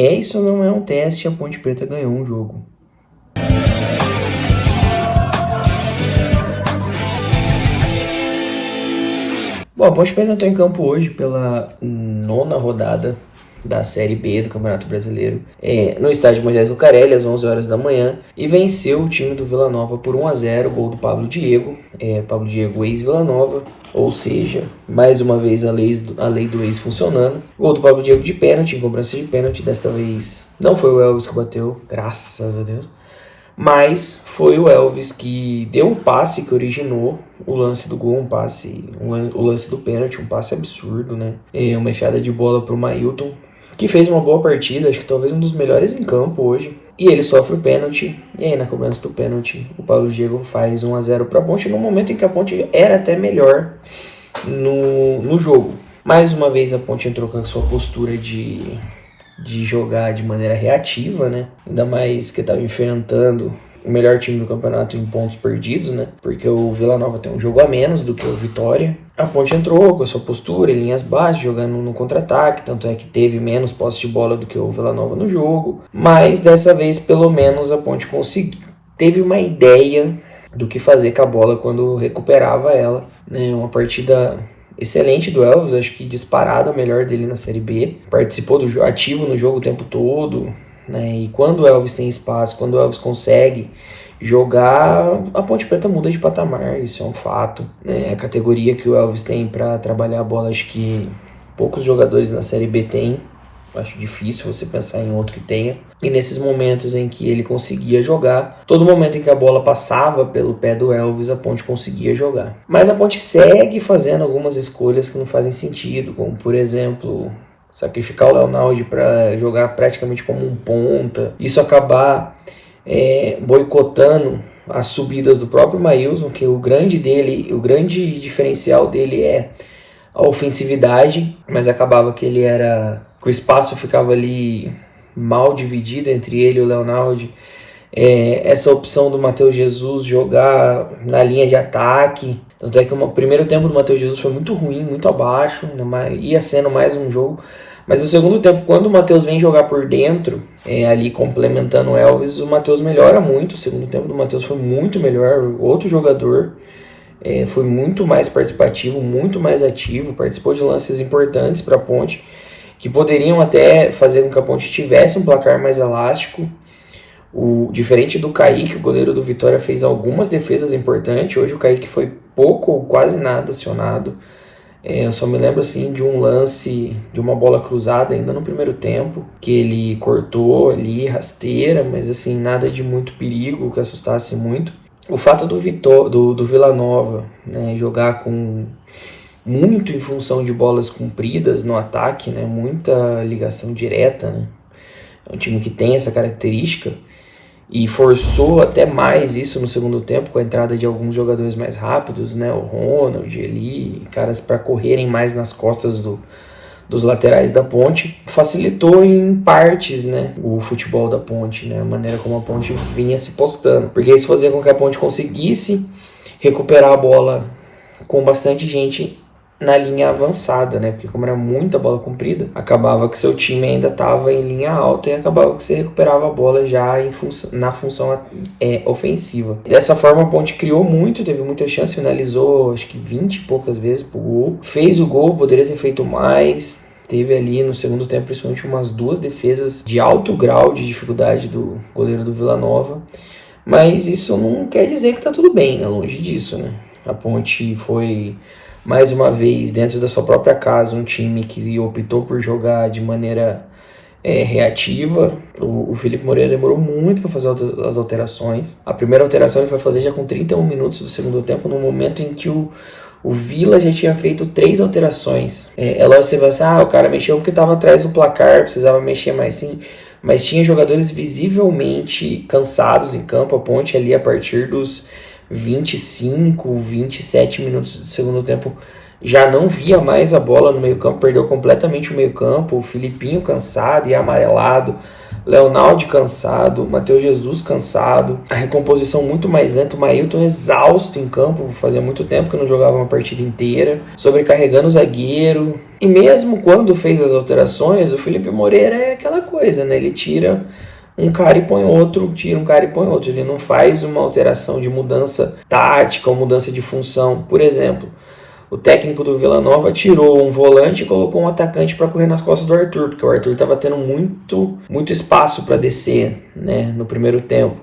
Isso não é um teste, a Ponte Preta ganhou um jogo. Bom, a Ponte Preta entrou em campo hoje pela 9ª rodada da Série B do Campeonato Brasileiro, no estádio Moisés Lucarelli, às 11 horas da manhã, e venceu o time do Vila Nova por 1-0, gol do Pablo Diego, Pablo Diego ex-Vila Nova, ou seja, mais uma vez a lei do ex funcionando. Gol do Pablo Diego de pênalti, em cobrança de pênalti, desta vez não foi o Elvis que bateu, graças a Deus, mas foi o Elvis que deu o passe que originou o lance do gol, o lance do pênalti, um passe absurdo, né? Uma enfiada de bola pro Mailton, que fez uma boa partida, acho que talvez um dos melhores em campo hoje. E ele sofre o pênalti, e aí na cobrança do pênalti, o Pablo Diego faz 1-0 pra Ponte, no momento em que a Ponte era até melhor no jogo. Mais uma vez a Ponte entrou com a sua postura de jogar de maneira reativa, né? Ainda mais que estava enfrentando o melhor time do campeonato em pontos perdidos, né? Porque o Vila Nova tem um jogo a menos do que o Vitória. A Ponte entrou com a sua postura, em linhas baixas, jogando no contra-ataque, tanto é que teve menos posse de bola do que o Vila Nova no jogo. Mas dessa vez, pelo menos, a Ponte teve uma ideia do que fazer com a bola quando recuperava ela, né? Uma partida excelente do Elvis, acho que disparado o melhor dele na Série B. Participou ativo no jogo o tempo todo, né? E quando o Elvis tem espaço, quando o Elvis consegue jogar, a Ponte Preta muda de patamar, isso é um fato, né? A categoria que o Elvis tem para trabalhar a bola, acho que poucos jogadores na Série B têm. Acho difícil você pensar em outro que tenha. E nesses momentos em que ele conseguia jogar, todo momento em que a bola passava pelo pé do Elvis, a Ponte conseguia jogar. Mas a Ponte segue fazendo algumas escolhas que não fazem sentido, como por exemplo, sacrificar o Leonardo para jogar praticamente como um ponta. Isso acabar boicotando as subidas do próprio Maílson, que o grande diferencial dele é a ofensividade, mas acabava que o espaço ficava ali mal dividido entre ele e o Leonardo. Essa opção do Matheus Jesus jogar na linha de ataque, tanto é que o primeiro tempo do Matheus Jesus foi muito ruim, muito abaixo, né? Ia sendo mais um jogo, mas no segundo tempo, quando o Matheus vem jogar por dentro, ali complementando o Elvis, o Matheus melhora muito. O segundo tempo do Matheus foi muito melhor, outro jogador, foi muito mais participativo, muito mais ativo, participou de lances importantes para a Ponte, que poderiam até fazer com que a Ponte tivesse um placar mais elástico. Diferente do Kaique, o goleiro do Vitória fez algumas defesas importantes. Hoje o Kaique foi pouco ou quase nada acionado. Eu só me lembro assim de um lance de uma bola cruzada ainda no primeiro tempo, que ele cortou ali, rasteira, mas assim, nada de muito perigo que assustasse muito. O fato do Vila Nova, né, jogar com muito em função de bolas compridas no ataque, né, muita ligação direta, né, é um time que tem essa característica e forçou até mais isso no segundo tempo com a entrada de alguns jogadores mais rápidos, né, o Ronald, Eli, caras para correrem mais nas costas dos laterais da Ponte, facilitou em partes, né, o futebol da Ponte, né, a maneira como a Ponte vinha se postando, porque isso fazia com que a Ponte conseguisse recuperar a bola com bastante gente na linha avançada, né? Porque como era muita bola comprida, acabava que seu time ainda estava em linha alta e acabava que você recuperava a bola já na função ofensiva. E dessa forma a Ponte criou muito, teve muita chance, finalizou acho que 20 e poucas vezes pro gol. Fez o gol, poderia ter feito mais. Teve ali no segundo tempo principalmente umas 2 defesas de alto grau de dificuldade do goleiro do Vila Nova. Mas isso não quer dizer que tá tudo bem, né? Longe disso, né? A Ponte foi mais uma vez, dentro da sua própria casa, um time que optou por jogar de maneira reativa. O Felipe Moreira demorou muito para fazer as alterações. A primeira alteração ele foi fazer já com 31 minutos do segundo tempo, no momento em que o Vila já tinha feito 3 alterações. Lógico que você vai assim, o cara mexeu porque estava atrás do placar, precisava mexer mais sim. Mas tinha jogadores visivelmente cansados em campo. A Ponte ali a partir dos 25, 27 minutos do segundo tempo já não via mais a bola no meio campo, perdeu completamente o meio campo. O Filipinho cansado e amarelado Leonaldi cansado, Matheus Jesus cansado, a recomposição muito mais lenta, o Mailton exausto em campo, fazia muito tempo que não jogava uma partida inteira, sobrecarregando o zagueiro. E mesmo quando fez as alterações, o Felipe Moreira é aquela coisa, né? Ele tira um cara e põe outro, tira um cara e põe outro. Ele não faz uma alteração de mudança tática ou mudança de função. Por exemplo, o técnico do Vila Nova tirou um volante e colocou um atacante para correr nas costas do Arthur, porque o Arthur estava tendo muito espaço para descer, né, no primeiro tempo.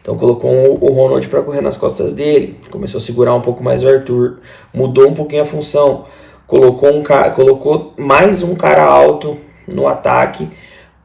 Então colocou o Ronald para correr nas costas dele, começou a segurar um pouco mais o Arthur, mudou um pouquinho a função, colocou mais um cara alto no ataque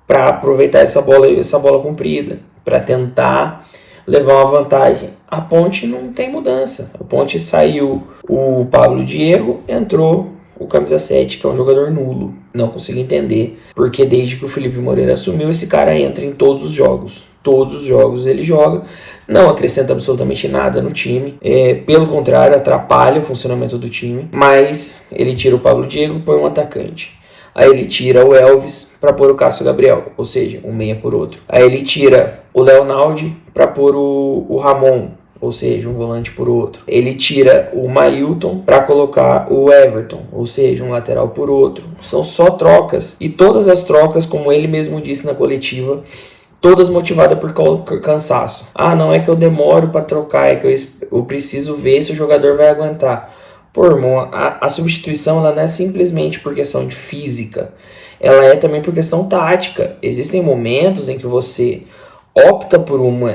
para aproveitar essa bola comprida, para tentar levar uma vantagem. A Ponte não tem mudança. A Ponte saiu o Pablo Diego, entrou o camisa 7, que é um jogador nulo. Não consigo entender, porque desde que o Felipe Moreira assumiu, esse cara entra em todos os jogos. Todos os jogos ele joga, não acrescenta absolutamente nada no time, pelo contrário, atrapalha o funcionamento do time, mas ele tira o Pablo Diego e põe um atacante. Aí ele tira o Elvis para pôr o Cássio Gabriel, ou seja, um meia por outro. Aí ele tira o Leonaldi para pôr o Ramon, ou seja, um volante por outro. Ele tira o Mailton para colocar o Everton, ou seja, um lateral por outro. São só trocas, e todas as trocas, como ele mesmo disse na coletiva, todas motivadas por cansaço. Ah, não é que eu demoro para trocar, é que eu preciso ver se o jogador vai aguentar. Pô, irmão, a substituição ela não é simplesmente por questão de física, ela é também por questão tática. Existem momentos em que você opta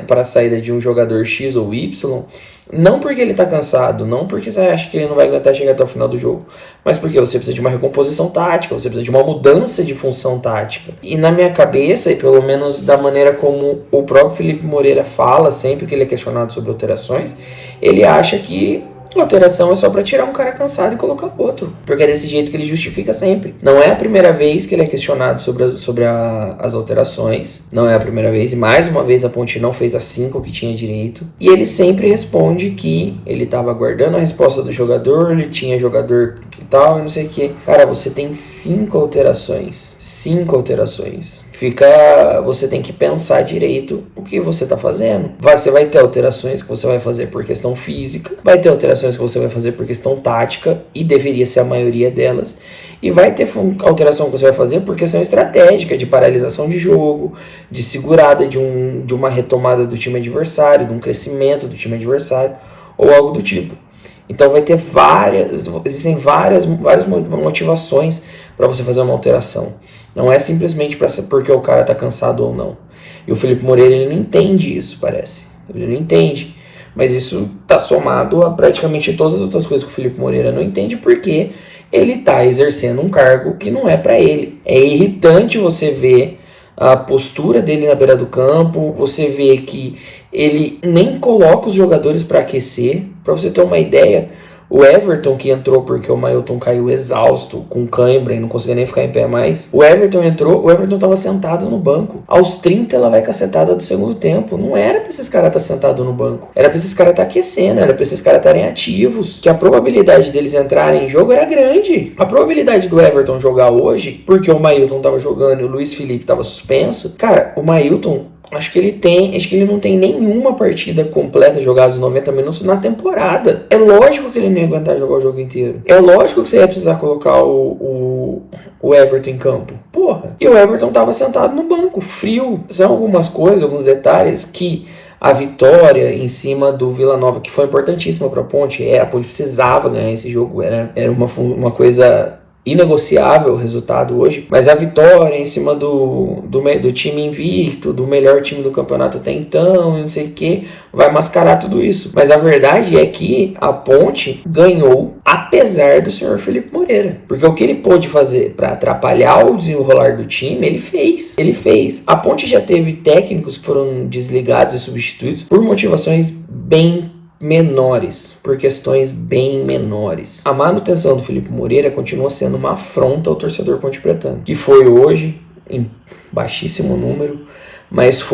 para a saída de um jogador X ou Y, não porque ele está cansado, não porque você acha que ele não vai aguentar chegar até o final do jogo, mas porque você precisa de uma recomposição tática, você precisa de uma mudança de função tática. E na minha cabeça, e pelo menos da maneira como o próprio Felipe Moreira fala sempre que ele é questionado sobre alterações, ele acha que a alteração é só para tirar um cara cansado e colocar outro, porque é desse jeito que ele justifica sempre. Não é a primeira vez que ele é questionado sobre as alterações, não é a primeira vez, e mais uma vez a Ponte não fez as 5 que tinha direito, e ele sempre responde que ele estava aguardando a resposta do jogador, ele tinha jogador que tal, e não sei o que. Cara, você tem 5 alterações, você tem que pensar direito o que você está fazendo. Você vai ter alterações que você vai fazer por questão física, vai ter alterações que você vai fazer por questão tática, e deveria ser a maioria delas, e vai ter alteração que você vai fazer por questão estratégica, de paralisação de jogo, de segurada de uma retomada do time adversário, de um crescimento do time adversário, ou algo do tipo. Então existem várias motivações para você fazer uma alteração. Não é simplesmente porque o cara tá cansado ou não. E o Felipe Moreira, ele não entende isso, parece. Ele não entende. Mas isso tá somado a praticamente todas as outras coisas que o Felipe Moreira não entende, porque ele tá exercendo um cargo que não é para ele. É irritante você ver a postura dele na beira do campo, você vê que ele nem coloca os jogadores para aquecer. Para você ter uma ideia, o Everton, que entrou porque o Mailton caiu exausto, com cãibra e não conseguia nem ficar em pé mais. O Everton estava sentado no banco. Aos 30 ela vai cacetada do segundo tempo. Não era pra esses caras estar sentados no banco. Era pra esses caras estar aquecendo, era pra esses caras estarem ativos. Que a probabilidade deles entrarem em jogo era grande. A probabilidade do Everton jogar hoje, porque o Mailton tava jogando e o Luiz Felipe tava suspenso. Cara, o Mailton, acho que ele não tem nenhuma partida completa jogada os 90 minutos na temporada. É lógico que ele não ia aguentar jogar o jogo inteiro. É lógico que você ia precisar colocar o Everton em campo. Porra. E o Everton tava sentado no banco, frio. São algumas coisas, alguns detalhes que a vitória em cima do Vila Nova, que foi importantíssima pra Ponte, a Ponte precisava ganhar esse jogo. Era uma coisa inegociável o resultado hoje, mas a vitória em cima do time invicto, do melhor time do campeonato até então, não sei o que, vai mascarar tudo isso. Mas a verdade é que a Ponte ganhou apesar do senhor Felipe Moreira, porque o que ele pôde fazer para atrapalhar o desenrolar do time, ele fez. A Ponte já teve técnicos que foram desligados e substituídos por motivações bem menores, por questões bem menores. A manutenção do Felipe Moreira continua sendo uma afronta ao torcedor pontepretano, que foi hoje em baixíssimo número, mas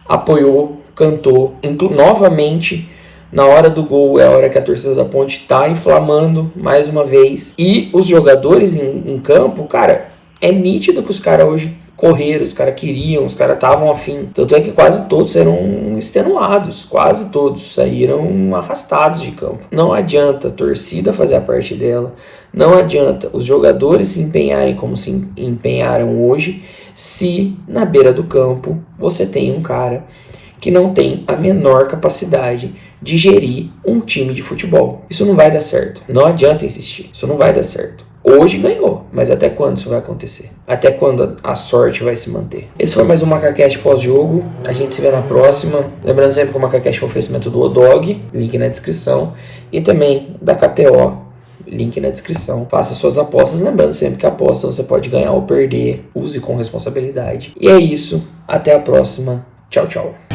apoiou, cantou, novamente. Na hora do gol é a hora que a torcida da Ponte tá inflamando mais uma vez. E os jogadores em campo, cara, é nítido que os caras hoje correram, os caras queriam, os caras estavam afim. Tanto é que quase todos eram extenuados, quase todos saíram arrastados de campo. Não adianta a torcida fazer a parte dela, não adianta os jogadores se empenharem como se empenharam hoje, se na beira do campo você tem um cara que não tem a menor capacidade de gerir um time de futebol. Isso não vai dar certo. Não adianta insistir. Isso não vai dar certo. Hoje ganhou, mas até quando isso vai acontecer? Até quando a sorte vai se manter? Esse foi mais um MacaCast pós-jogo. A gente se vê na próxima. Lembrando sempre que o MacaCast é um oferecimento do Odog, link na descrição, e também da KTO, link na descrição. Faça suas apostas, lembrando sempre que a aposta você pode ganhar ou perder. Use com responsabilidade. E é isso. Até a próxima. Tchau, tchau.